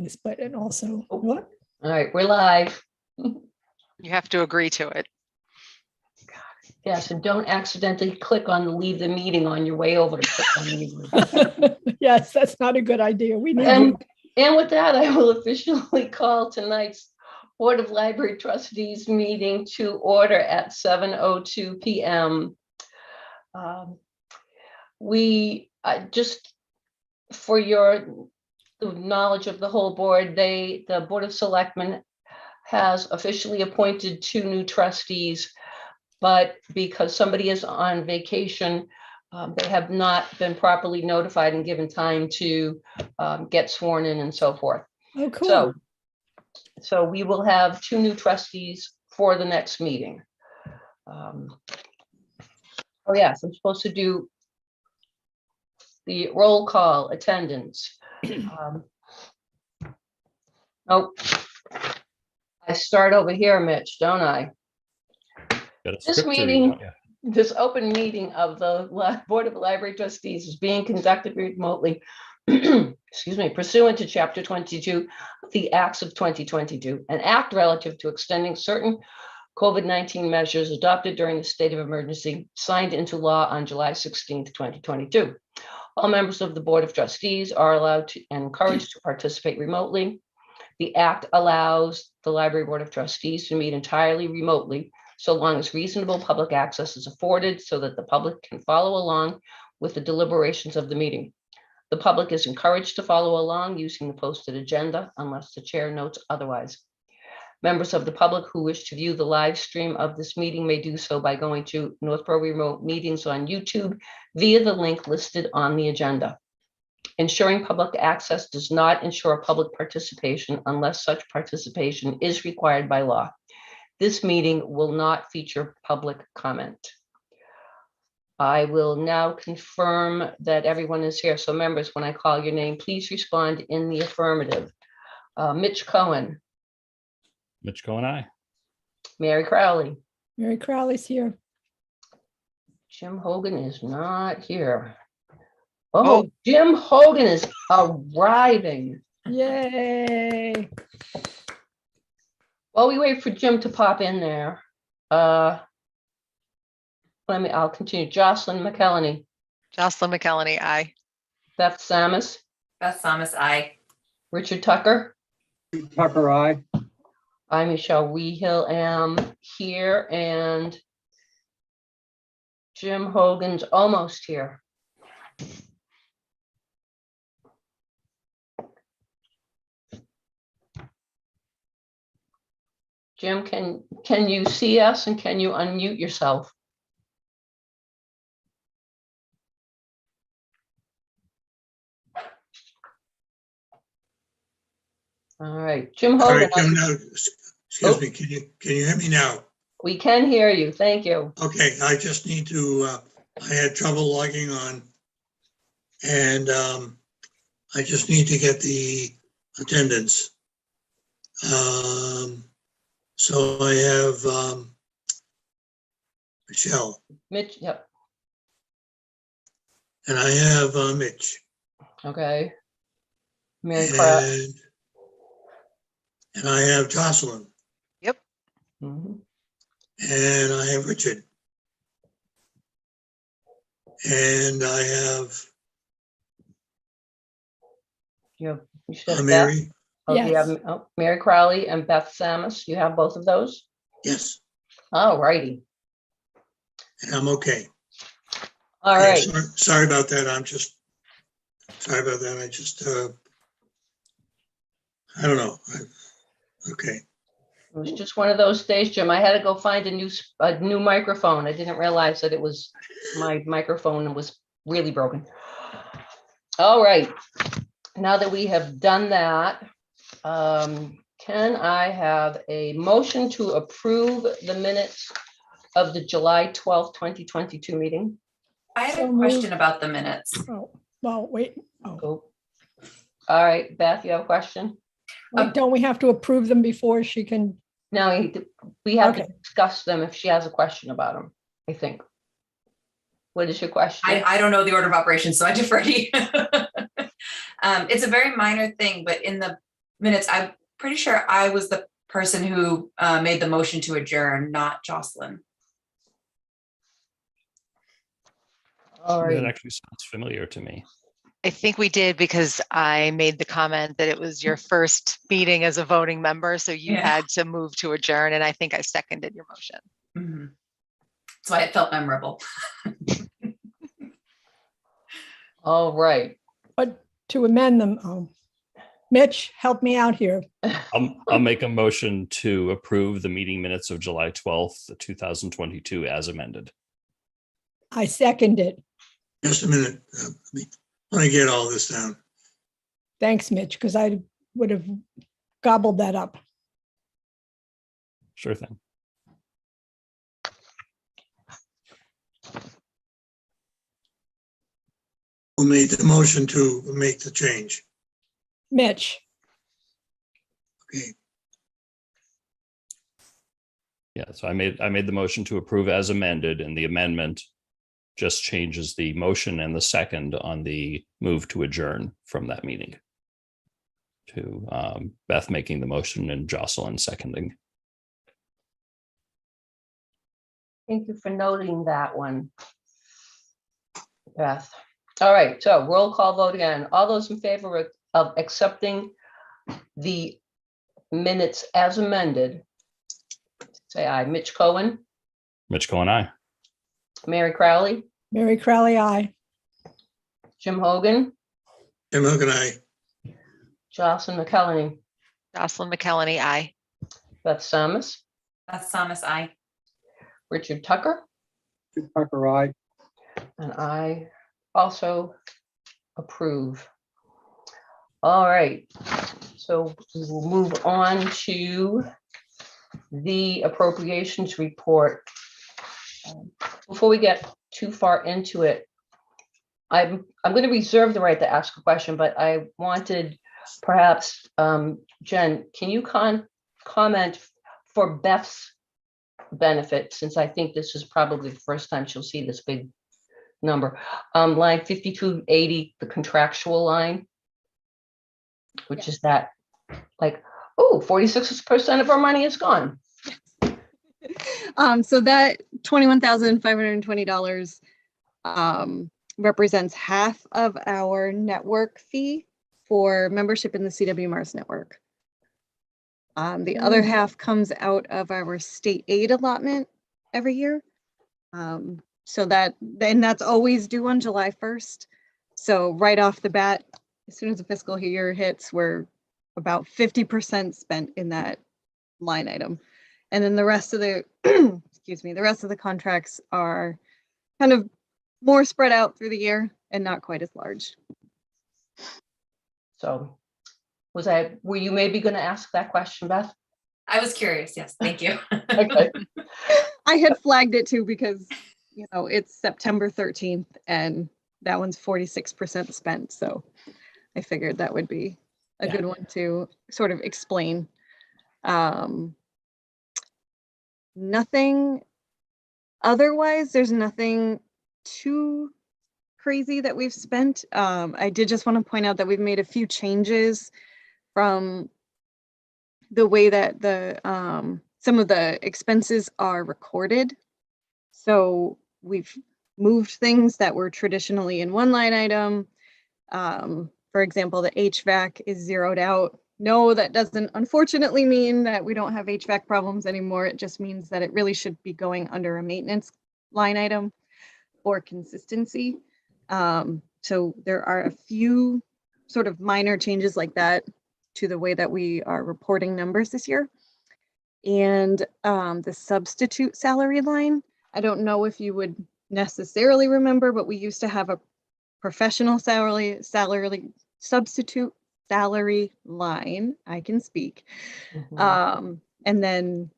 meetings, but and also what? All right, we're live. You have to agree to it. Yes, and don't accidentally click on the leave the meeting on your way over to click on leave. Yes, that's not a good idea. We need And with that, I will officially call tonight's Board of Library Trustees meeting to order at 7:02 p.m. We just for your knowledge of the whole board, the Board of Selectmen has officially appointed 2 new trustees, but because somebody is on vacation, they have not been properly notified and given time to get sworn in and so forth. Oh, cool. So we will have 2 new trustees for the next meeting. Oh yes, I'm supposed to do the roll call attendance. Oh, I start over here, Mitch, don't I? This meeting, this open meeting of the Board of Library Trustees is being conducted remotely, excuse me, pursuant to Chapter 22 of the Acts of 2022, an act relative to extending certain COVID-19 measures adopted during the state of emergency, signed into law on July 16th, 2022. All members of the Board of Trustees are allowed to and encouraged to participate remotely. The act allows the Library Board of Trustees to meet entirely remotely, so long as reasonable public access is afforded so that the public can follow along with the deliberations of the meeting. The public is encouraged to follow along using the posted agenda unless the chair notes otherwise. Members of the public who wish to view the live stream of this meeting may do so by going to Northborough Remote Meetings on YouTube via the link listed on the agenda. Ensuring public access does not ensure public participation unless such participation is required by law. This meeting will not feature public comment. I will now confirm that everyone is here. So members, when I call your name, please respond in the affirmative. Mitch Cohen. Mitch Cohen, aye. Mary Crowley. Mary Crowley's here. Jim Hogan is not here. Oh, Jim Hogan is arriving. Yay. While we wait for Jim to pop in there, I'll continue. Jocelyn McKelney. Jocelyn McKelney, aye. Beth Samus. Beth Samus, aye. Richard Tucker. Tucker, aye. I'm Michelle Weehill am here, and Jim Hogan's almost here. Jim, can you see us and can you unmute yourself? All right, Jim All Hogan. right, Jim, now, excuse me, can you hear me now? We can hear you. Thank you. Okay, I just need to, I had trouble logging on. And I just need to get the attendance. So I have Michelle. Mitch, yep. And I have Mitch. Okay. Mary Pratt. And I have Jocelyn. Yep. Mhm. And I have Richard. And I have You should have Beth. Mary. Oh, you Yes. have Mary Crowley and Beth Samus. You have both of those? Yes, All righty. and I'm okay. All Yeah, right. sorry about that. Sorry about that. I just, I don't know. Okay. It was just one of those days, Jim. I had to go find a new microphone. I didn't realize that it was my microphone was really broken. All right. Now that we have done that, can I have a motion to approve the minutes of the July 12th, 2022 meeting? I had So a question about the minutes. Oh, well, wait. Oh, Oh. All right, Beth, you have a question? wait, don't we have to approve them before she can? No, we have to Okay. discuss them if she has a question about them, I think. What is your question? I don't know the order of operations, so I defer to you. It's a very minor thing, but in the Minutes, I'm pretty sure I was the person who made the motion to adjourn, not Jocelyn. All That right, actually sounds familiar to me. I think we did because I made the comment that it was your first meeting as a voting member, so you Yeah. had to move to adjourn, and I think I seconded your motion. Mhm. That's why it felt memorable. all right. But to amend them, Mitch, help me out here. I'll make a motion to approve the meeting minutes of July 12th, 2022 as amended. I second it. Just a minute. Let me get all this down. Thanks, Mitch, because I would have gobbled that up. Sure thing. Who made the motion to make the change? Mitch, Okay, Yeah, so I made the motion to approve as amended, and the amendment just changes the motion and the second on the move to adjourn from that meeting to Beth making the motion and Jocelyn seconding. Thank you for noting that one, Beth. All right, so roll call vote again. All those in favor of accepting the minutes as amended, say aye. Mitch Cohen, Mitch Cohen, aye. Mary Crowley, Mary Crowley, aye. Jim Hogan, Jim Hook and I, Jocelyn McKelney, Jocelyn McKelney, aye. Beth Samus, Beth Thomas, I. Richard Tucker, Tucker, aye. and I also approve. All right, so we will move on to the appropriations report. Before we get too far into it, I'm going to reserve the right to ask a question, but I wanted perhaps, Jen, can you comment for Beth's benefit, since I think this is probably the first time she'll see this big number, line 5280, the contractual line, which is that, like, oh, 46% of our money is gone. So that $21,520 represents half of our network fee for membership in the CW Mars network. The other half comes out of our state aid allotment every year. So that's always due on July 1st. So right off the bat, as soon as the fiscal year hits, we're about 50% spent in that line item. And then the rest of the, excuse me, the rest of the contracts are kind of more spread out through the year and not quite as large. So were you maybe going to ask that question, Beth? I was curious. Yes, thank you. Okay. I had flagged it too because, you know, it's September 13th and that one's 46% spent. So I figured that would be a good one to sort of explain. Nothing otherwise, there's nothing too crazy that we've spent. I did just want to point out that we've made a few changes from the way that the some of the expenses are recorded. So we've moved things that were traditionally in one line item. For example, the HVAC is zeroed out. No, that doesn't unfortunately mean that we don't have HVAC problems anymore. It just means that it really should be going under a maintenance line item for consistency. So there are a few sort of minor changes like that to the way that we are reporting numbers this year. And the substitute salary line, I don't know if you would necessarily remember, but we used to have a professional substitute salary line, I can speak, and then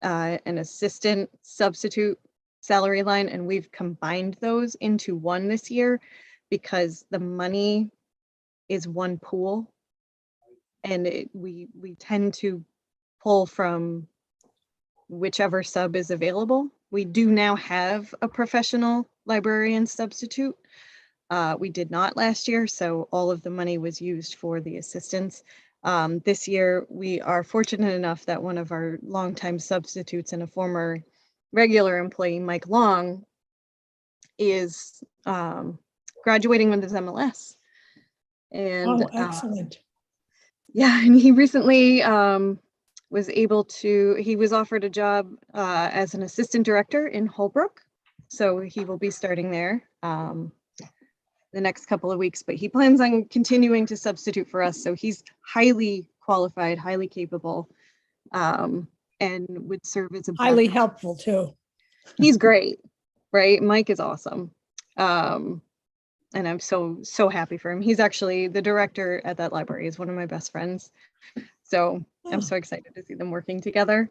an assistant substitute salary line, and we've combined those into one this year because the money is one pool, and we tend to pull from whichever sub is available. We do now have a professional librarian substitute. We did not last year, so all of the money was used for the assistants. This year, we are fortunate enough that one of our longtime substitutes and a former regular employee, Mike Long, is graduating with his MLS. And Oh, excellent. yeah, and he recently was able to, he was offered a job as an assistant director in Holbrook. So he will be starting there the next couple of weeks, but he plans on continuing to substitute for us. So he's highly qualified, highly capable, and would serve as a Highly backup. helpful too. He's great, right? Mike is awesome. And I'm so happy for him. He's actually the director at that library, is one of my best friends. So I'm so excited to see them working together.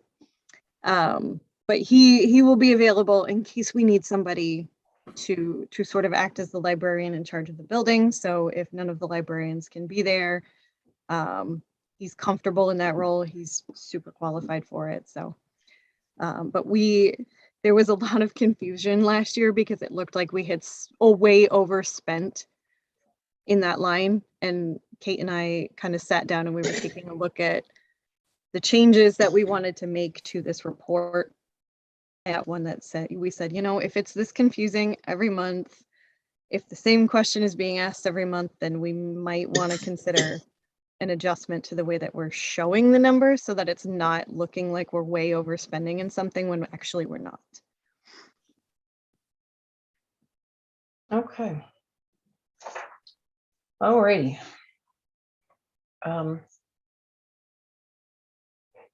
But he will be available in case we need somebody to sort of act as the librarian in charge of the building. So if none of the librarians can be there, he's comfortable in that role. He's super qualified for it. So, but there was a lot of confusion last year because it looked like we had way overspent in that line. And Kate and I kind of sat down and we were taking a look at the changes that we wanted to make to this report. At one that said, we said, you know, if it's this confusing every month, if the same question is being asked every month, then we might want to consider an adjustment to the way that we're showing the numbers so that it's not looking like we're way overspending in something when actually we're not. Okay. Alrighty.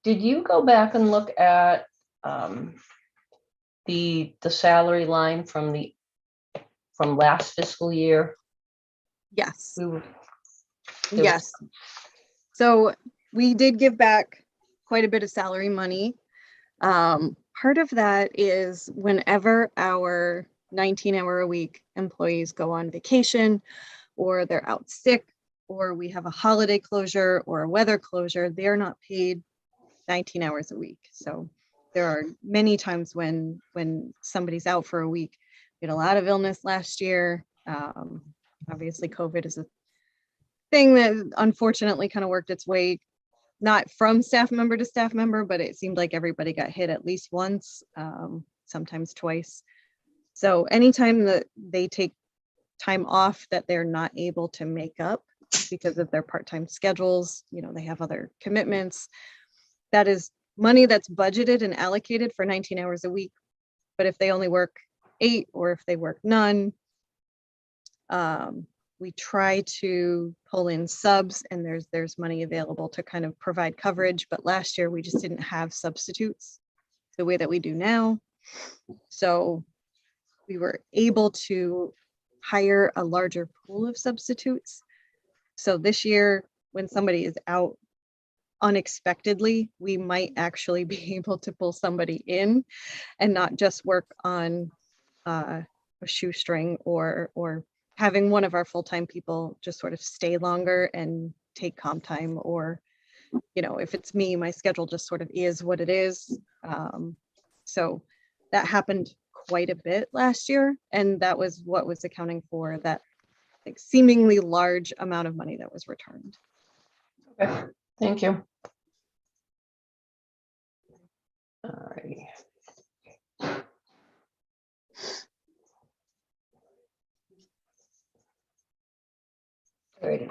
Did you go back and look at the salary line from last fiscal year? Yes. There Yes. So we did give back quite a bit of salary money. Part of that is whenever our 19-hour-a-week employees go on vacation or they're out sick or we have a holiday closure or a weather closure, they're not paid 19 hours a week. So there are many times when somebody's out for a week. We had a lot of illness last year. Obviously, COVID is a thing that unfortunately kind of worked its way, not from staff member to staff member, but it seemed like everybody got hit at least once, sometimes twice. So anytime that they take time off that they're not able to make up because of their part-time schedules, you know, they have other commitments, that is money that's budgeted and allocated for 19 hours a week. But if they only work 8 or if they work none, we try to pull in subs and there's money available to kind of provide coverage. But last year we just didn't have substitutes the way that we do now. So we were able to hire a larger pool of substitutes. So this year, when somebody is out unexpectedly, we might actually be able to pull somebody in and not just work on a shoestring or having one of our full-time people just sort of stay longer and take comp time, or, you know, if it's me, my schedule just sort of is what it is. So that happened quite a bit last year, and that was what was accounting for that like seemingly large amount of money that was returned. Okay, thank you. All righty. Alrighty.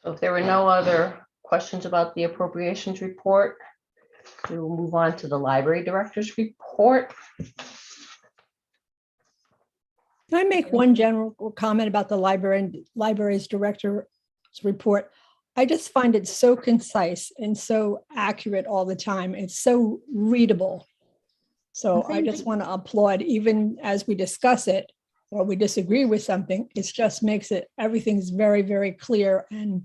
So if there were no other questions about the appropriations report, we will move on to the library director's report. Can I make one general comment about the library's director's report? I just find it so concise and so accurate all the time. It's so readable. So I just want to applaud, even as we discuss it or we disagree with something, it just makes it, everything's very, very clear and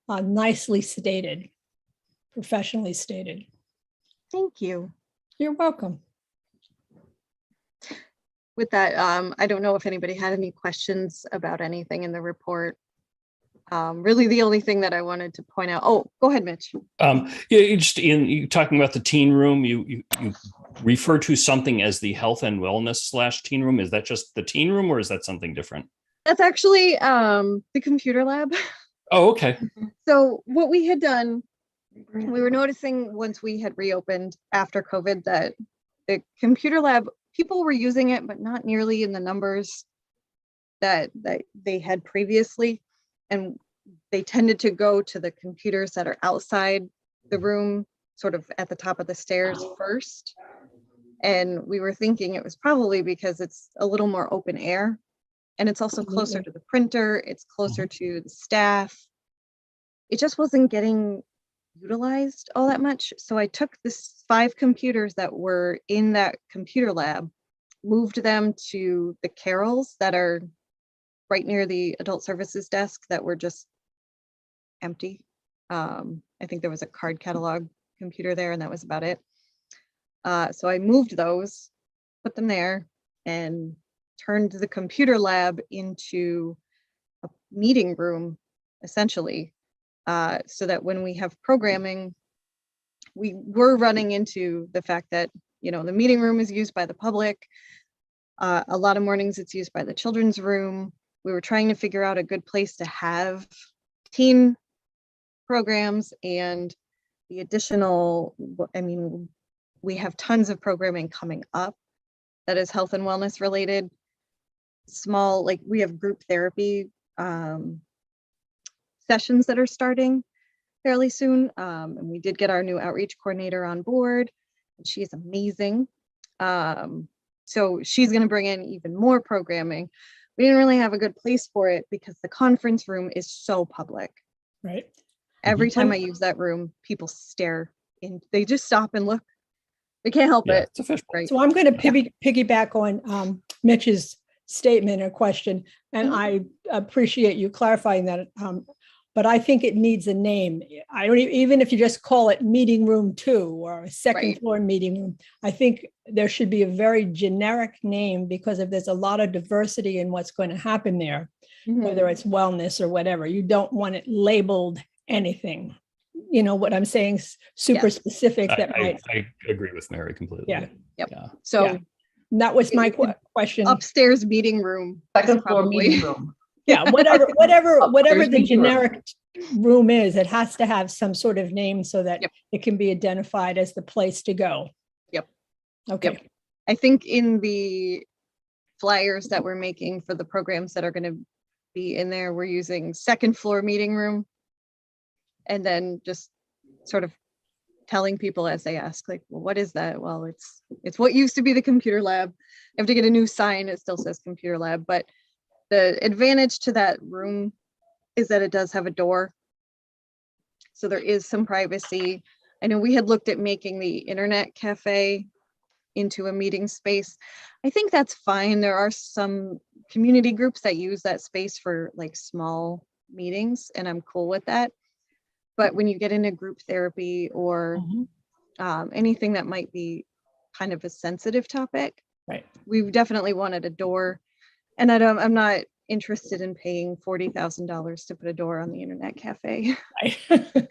nicely stated, professionally stated. Thank you. You're welcome. With that, I don't know if anybody had any questions about anything in the report. Really, the only thing that I wanted to point out. Oh, go ahead, Mitch. Yeah, you talking about the teen room. You refer to something as the health and wellness / teen room. Is that just the teen room, or is that something different? That's actually the computer lab. Oh, okay. So what we had done, we were noticing once we had reopened after COVID that the computer lab, people were using it, but not nearly in the numbers that they had previously. And they tended to go to the computers that are outside the room, sort of at the top of the stairs first. And we were thinking it was probably because it's a little more open air. And it's also closer to the printer, it's closer to the staff. It just wasn't getting utilized all that much. So I took this 5 computers that were in that computer lab, moved them to the Carols that are right near the adult services desk that were just empty. I think there was a card catalog computer there and that was about it. So I moved those, put them there, and turned the computer lab into a meeting room, essentially, so that when we have programming, we were running into the fact that, you know, the meeting room is used by the public. A lot of mornings it's used by the children's room. We were trying to figure out a good place to have teen programs and the additional, I mean, we have tons of programming coming up that is health and wellness related. Small, like we have group therapy sessions that are starting fairly soon. And we did get our new outreach coordinator on board, and she's amazing. So she's going to bring in even more programming. We didn't really have a good place for it because the conference room is so public. Right. Every time I use that room, people stare and they just stop and look. They can't help Yeah, it. it's official. Right. So I'm going to piggyback on Mitch's statement or question, and I appreciate you clarifying that. But I think it needs a name. I don't even if you just call it meeting room 2 or a second Right. floor meeting room. I think there should be a very generic name because if there's a lot of diversity in what's going to happen there, whether it's wellness or whatever, you don't want it labeled anything. You know what I'm saying? Super specific that might. I agree with Mary completely. Yeah. Yep. Yeah. So Yeah. And that was my question. upstairs meeting room. Second floor probably. meeting room. Yeah, whatever Upstairs the meeting room. generic room is, it has to have some sort of name so that Yep. it can be identified as the place to go. Yep. Okay. Yep. I think in the flyers that we're making for the programs that are going to be in there, we're using second floor meeting room. And then just sort of telling people as they ask, like, well, what is that? Well, it's what used to be the computer lab. I have to get a new sign. It still says computer lab, but the advantage to that room is that it does have a door. So there is some privacy. I know we had looked at making the internet cafe into a meeting space. I think that's fine. There are some community groups that use that space for like small meetings, and I'm cool with that. But when you get into group therapy or anything that might be kind of a sensitive topic, Right. we definitely wanted a door. And I'm not interested in paying $40,000 to put a door on the internet cafe.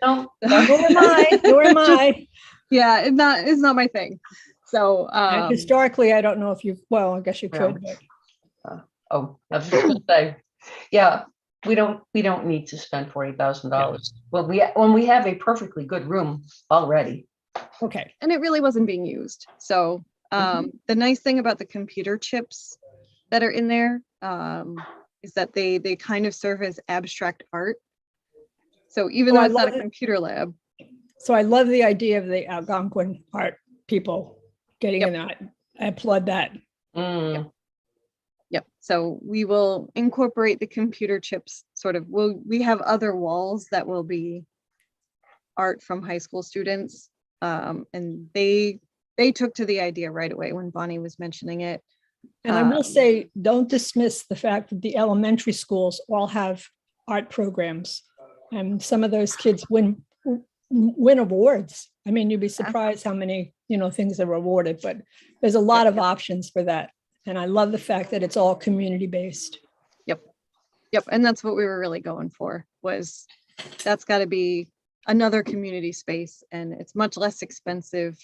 No, Nor am I. Yeah, it's not my thing. So And historically, I don't know if you, well, I guess you could, but oh, I was just gonna say, yeah, we don't need to spend $40,000. When we have a perfectly good room already. okay. and it really wasn't being used. So the nice thing about the computer chips that are in there is that they kind of serve as abstract art. So even though it's not a computer lab. So I love the idea of the Algonquin art people getting in that. I applaud that. Yep. So we will incorporate the computer chips sort of, we have other walls that will be art from high school students. And they took to the idea right away when Bonnie was mentioning it. And I will say, don't dismiss the fact that the elementary schools all have art programs. And some of those kids win awards. I mean, you'd be surprised how many, things are awarded, but there's a lot of options for that. And I love the fact that it's all community-based. Yep. And that's what we were really going for, was that's got to be another community space, and it's much less expensive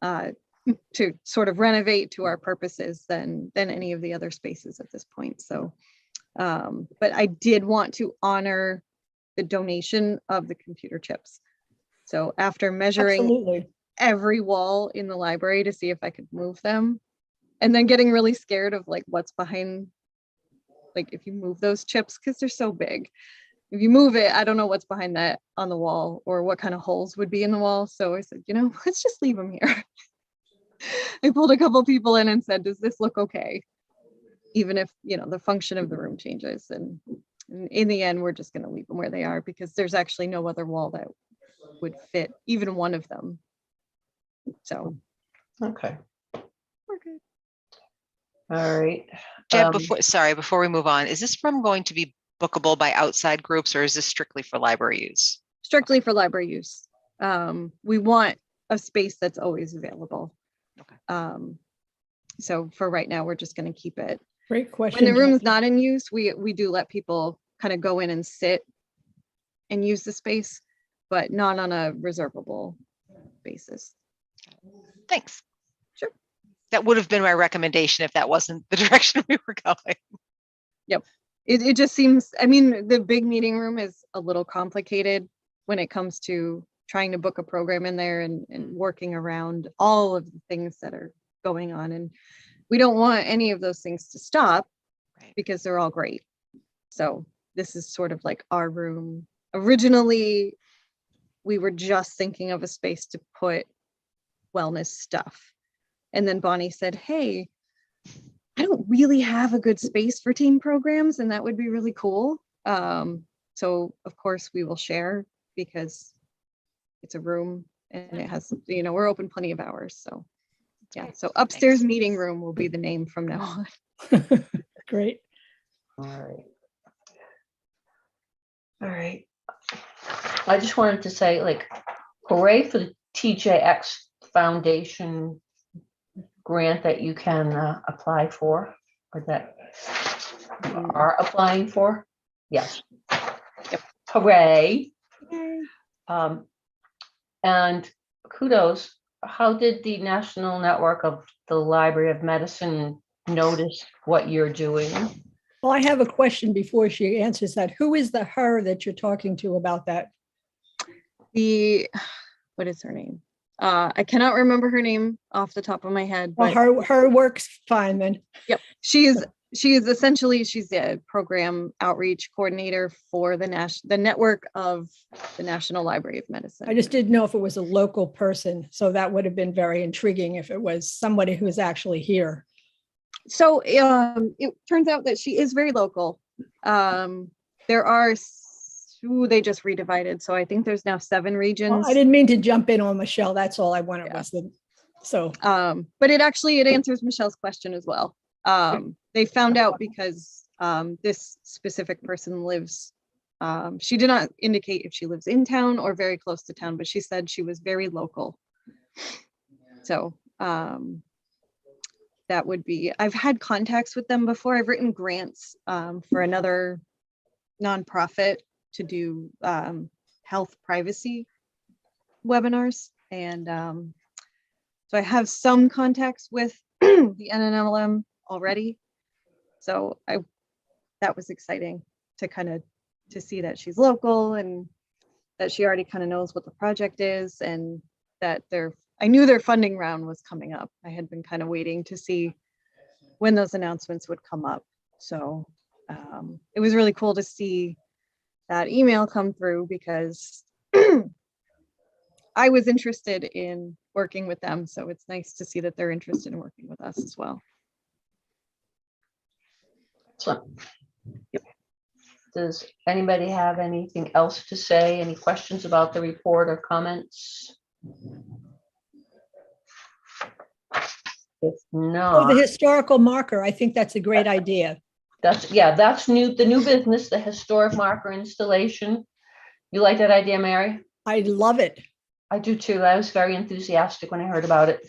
to sort of renovate to our purposes than any of the other spaces at this point. So, but I did want to honor the donation of the computer chips. So after measuring Absolutely. every wall in the library to see if I could move them, and then getting really scared of like what's behind, like if you move those chips, because they're so big. If you move it, I don't know what's behind that on the wall or what kind of holes would be in the wall. So I said, let's just leave them here. I pulled a couple people in and said, does this look okay? Even if, the function of the room changes. And in the end, we're just going to leave them where they are because there's actually no other wall that would fit even one of them. So. Okay. We're good. All right. Jeb, before we move on, is this room going to be bookable by outside groups or is this strictly for library use? Strictly for library use. We want a space that's always available. Okay. So for right now, we're just going to keep it. Great question. When the room is Jackie. not in use, we do let people kind of go in and sit and use the space, but not on a reservable basis. Thanks. Sure. That would have been my recommendation if that wasn't the direction we were going. Yep. It just seems, the big meeting room is a little complicated when it comes to trying to book a program in there and working around all of the things that are going on. And we don't want any of those things to stop because they're all great. So this is sort of like our room. Originally, we were just thinking of a space to put wellness stuff. And then Bonnie said, hey, I don't really have a good space for team programs, and that would be really cool. So of course we will share because it's a room and it has, we're open plenty of hours. So yeah, so upstairs meeting room will be the name from now on. Great. All right. All right. I just wanted to say, hooray for the TJX Foundation grant that you can apply for, or that you are applying for. Yes. Yep. Hooray. And kudos. How did the National Network of the Library of Medicine notice what you're doing? Well, I have a question before she answers that. Who is the her that you're talking to about that? What is her name? I cannot remember her name off the top of my head. Well, but her works fine then. Yep. She is essentially, she's the program outreach coordinator for the network of the National Library of Medicine. I just didn't know if it was a local person. So that would have been very intriguing if it was somebody who's actually here. So it turns out that she is very local. There are, they just redivided. So I think there's now 7 regions. Well, I didn't mean to jump in on Michelle. That's all I wanted was but it answers Michelle's question as well. They found out because this specific person lives, she did not indicate if she lives in town or very close to town, but she said she was very local. So that would be, I've had contacts with them before. I've written grants for another nonprofit to do health privacy webinars. And so I have some contacts with the NNLM already. So that was exciting to see that she's local and that she already kind of knows what the project is, and that I knew their funding round was coming up. I had been kind of waiting to see when those announcements would come up. So it was really cool to see that email come through because I was interested in working with them. So it's nice to see that they're interested in working with us as well. Excellent. Yep. Does anybody have anything else to say? Any questions about the report or comments? If not, the historical marker. I think that's a great idea. That's new. The new business, the historic marker installation. You like that idea, Mary? I love it. I do too. I was very enthusiastic when I heard about it.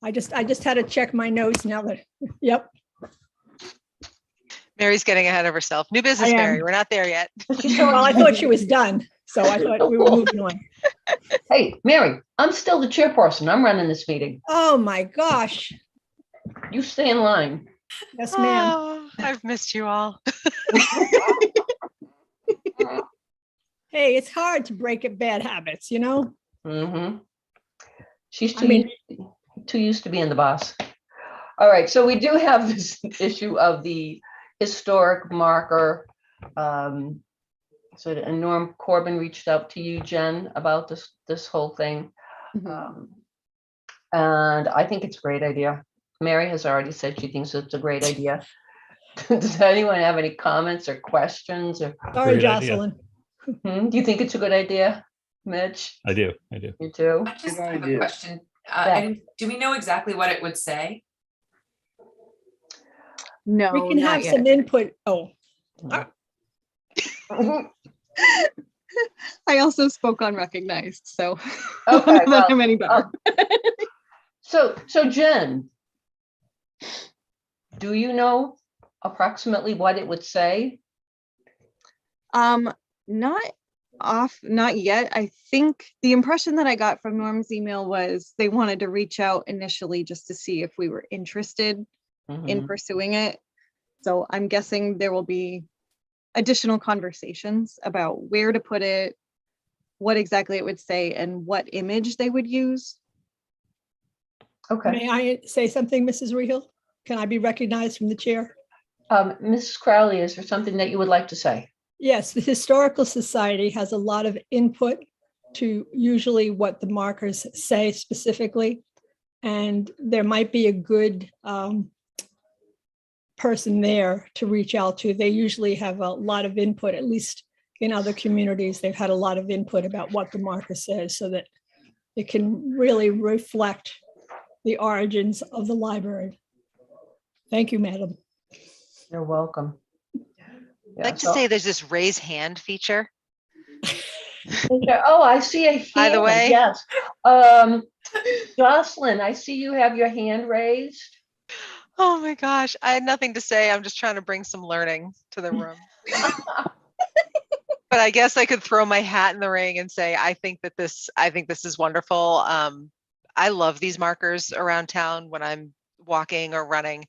I just had to check my notes now that, yep. Mary's getting ahead of herself. New business, Mary. We're not there yet. Well, I thought she was done. So I thought we were moving on. Hey, Mary, I'm still the chairperson. I'm running this meeting. Oh my gosh. You stay in line. Yes, ma'am. Oh, I've missed you all. hey, it's hard to break up bad habits, you know? Mm-hmm. She's I mean, too used to being the boss. All right, so we do have this issue of the historic marker. So and Norm Corbin reached out to you, Jen, about this whole thing. Mhm. And I think it's a great idea. Mary has already said she thinks it's a great idea. Does anyone have any comments or questions? Or sorry, Great idea. Jocelyn. do you think it's a good idea, Mitch? I do. You too? I just Good have a idea. question. Yeah. And do we know exactly what it would say? No, We can not have yet. some input. Oh, I also spoke unrecognized, so Okay, none of well, them any better. So Jen, do you know approximately what it would say? Not yet. I think the impression that I got from Norm's email was they wanted to reach out initially just to see if we were interested in Mhm. pursuing it. So I'm guessing there will be additional conversations about where to put it, what exactly it would say, and what image they would use. Okay. may I say something, Mrs. Rehill? Can I be recognized from the chair? Mrs. Crowley, is there something that you would like to say? Yes, the Historical Society has a lot of input to usually what the markers say specifically. And there might be a good person there to reach out to. They usually have a lot of input, at least in other communities. They've had a lot of input about what the marker says so that it can really reflect the origins of the library. Thank you, madam. You're welcome. I'd like to say there's this raise hand feature. Oh, I see a hand. By the way. Yes. Jocelyn, I see you have your hand raised. Oh my gosh, I had nothing to say. I'm just trying to bring some learning to the room. But I guess I could throw my hat in the ring and say, I think this is wonderful. I love these markers around town when I'm walking or running.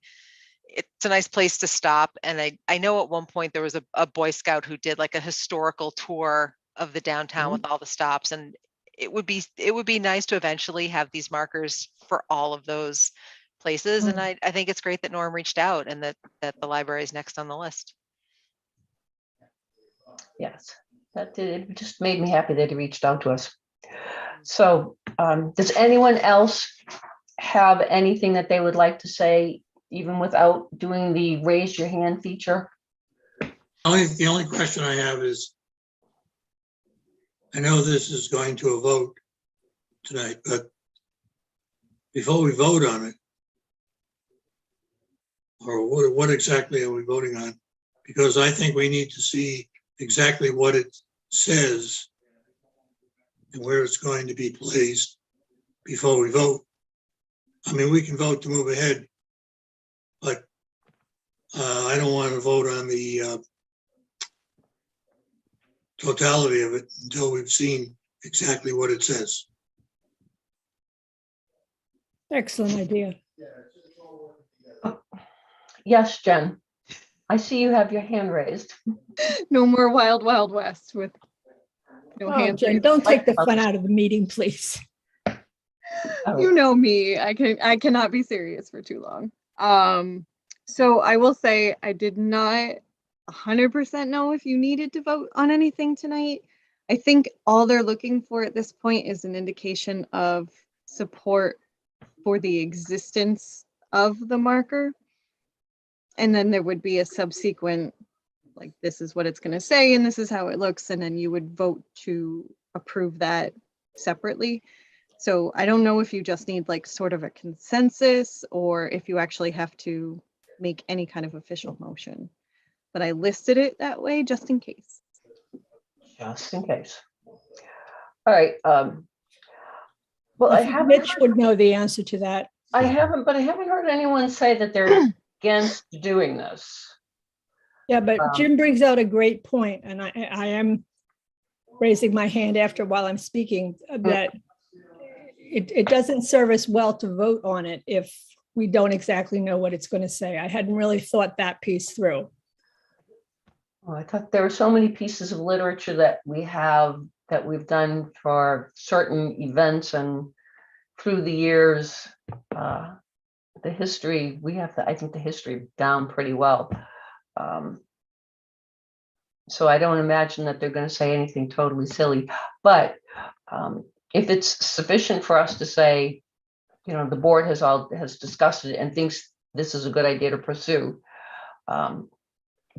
It's a nice place to stop. And I know at one point there was a Boy Scout who did like a historical tour of the downtown with all the stops. And it would be nice to eventually have these markers for all of those places. And I think it's great that Norm reached out and that the library is next on the list. Yes, it just made me happy that he reached out to us. So does anyone else have anything that they would like to say, even without doing the raise your hand feature? The only question I have is, I know this is going to a vote tonight, but before we vote on it, or what exactly are we voting on? Because I think we need to see exactly what it says and where it's going to be placed before we vote. I mean, we can vote to move ahead, but I don't want to vote on the totality of it until we've seen exactly what it says. Excellent idea. Yes, Jen. I see you have your hand raised. No more wild, wild west with no Oh, hands Jen, raised. don't take the fun out of the meeting, please. You know me, I cannot be serious for too long. So I will say I did not 100% know if you needed to vote on anything tonight. I think all they're looking for at this point is an indication of support for the existence of the marker. And then there would be a subsequent, like, this is what it's going to say, and this is how it looks. And then you would vote to approve that separately. So I don't know if you just need like sort of a consensus or if you actually have to make any kind of official motion. But I listed it that way just in case. Just in case. All right. Well, I think Mitch would know the answer to that. I haven't heard anyone say that they're against doing this. Yeah, but Jim brings out a great point, and I am raising my hand after while I'm speaking, that it doesn't serve us well to vote on it if we don't exactly know what it's going to say. I hadn't really thought that piece through. Oh, I thought there were so many pieces of literature that we've done for certain events and through the years. The history, I think the history down pretty well. So I don't imagine that they're going to say anything totally silly, but if it's sufficient for us to say, the board has discussed it and thinks this is a good idea to pursue,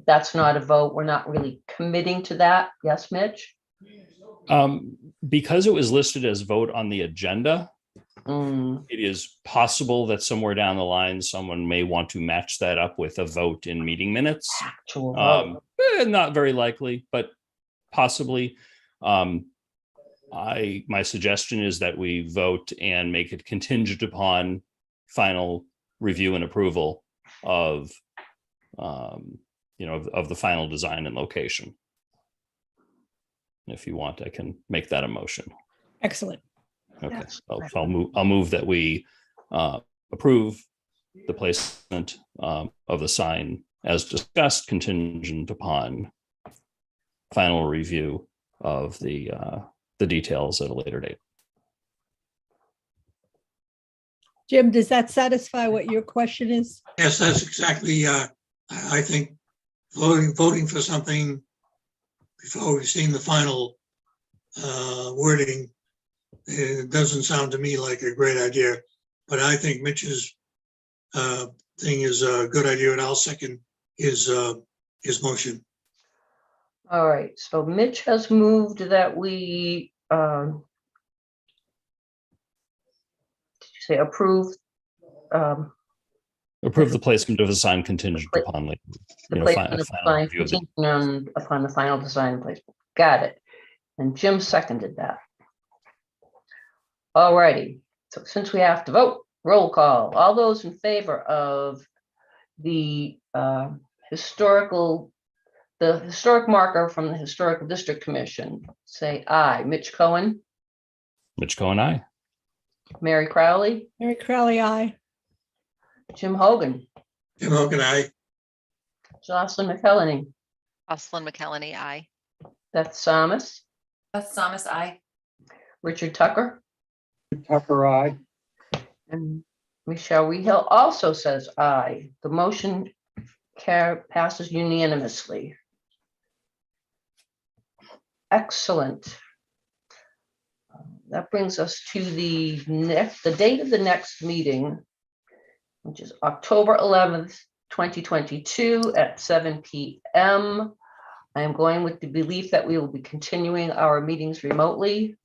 that's not a vote. We're not really committing to that. Yes, Mitch? Because it was listed as vote on the agenda, Mm, it is possible that somewhere down the line, someone may want to match that up with a vote in meeting minutes. actual vote. Not very likely, but possibly. My suggestion is that we vote and make it contingent upon final review and approval of, of the final design and location. If you want, I can make that a motion. Excellent. Okay, so I'll move that we approve the placement of the sign as discussed, contingent upon final review of the details at a later date. Jim, does that satisfy what your question is? Yes, that's exactly, I think voting for something before we've seen the final wording, it doesn't sound to me like a great idea, but I think Mitch's thing is a good idea, and I'll second his motion. All right, so Mitch has moved that we did you say approve? Approve the placement of the sign contingent upon The final placement of the sign review of the contingent upon the final design and placement. Got it. And Jim seconded that. All righty, so since we have to vote, roll call. All those in favor of the historic marker from the Historical District Commission, say aye. Mitch Cohen, Mitch Cohen, aye. Mary Crowley, Mary Crowley, aye. Jim Hogan, Jim Hogan, aye. Jocelyn McKelney, Jocelyn McKelney, aye. Beth Samus, Beth Samus, aye. Richard Tucker, Tucker, aye. and Michelle Rehill also says aye. The motion passes unanimously. Excellent. That brings us to the date of the next meeting, which is October 11th, 2022 at 7 p.m. I am going with the belief that we will be continuing our meetings remotely.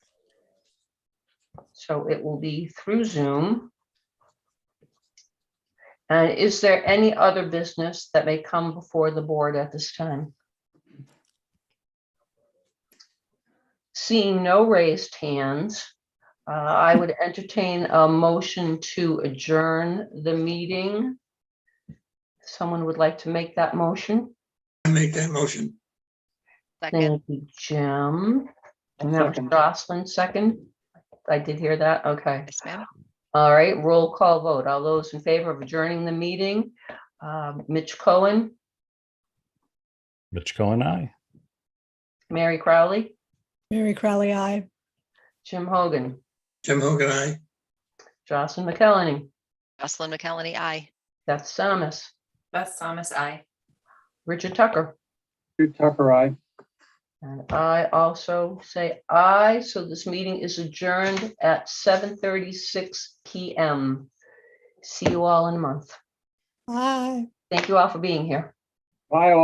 So it will be through Zoom. And is there any other business that may come before the board at this time? Seeing no raised hands, I would entertain a motion to adjourn the meeting. Someone would like to make that motion? I make that motion. Second, Thank you, Jim. And that was Second. Jocelyn, second. I did hear that. Okay. yes, ma'am. All right, roll call vote. All those in favor of adjourning the meeting? Mitch Cohen, Mitch Cohen, aye. Mary Crowley, Mary Crowley, aye. Jim Hogan, Jim Hogan, aye. Jocelyn McKelney, Jocelyn McKelney, aye. Beth Samus, Beth Samus, aye. Richard Tucker, Richard Tucker, aye. and I also say aye. So this meeting is adjourned at 7:36 p.m. See you all in a month. Aye. Thank you all for being here. Bye all.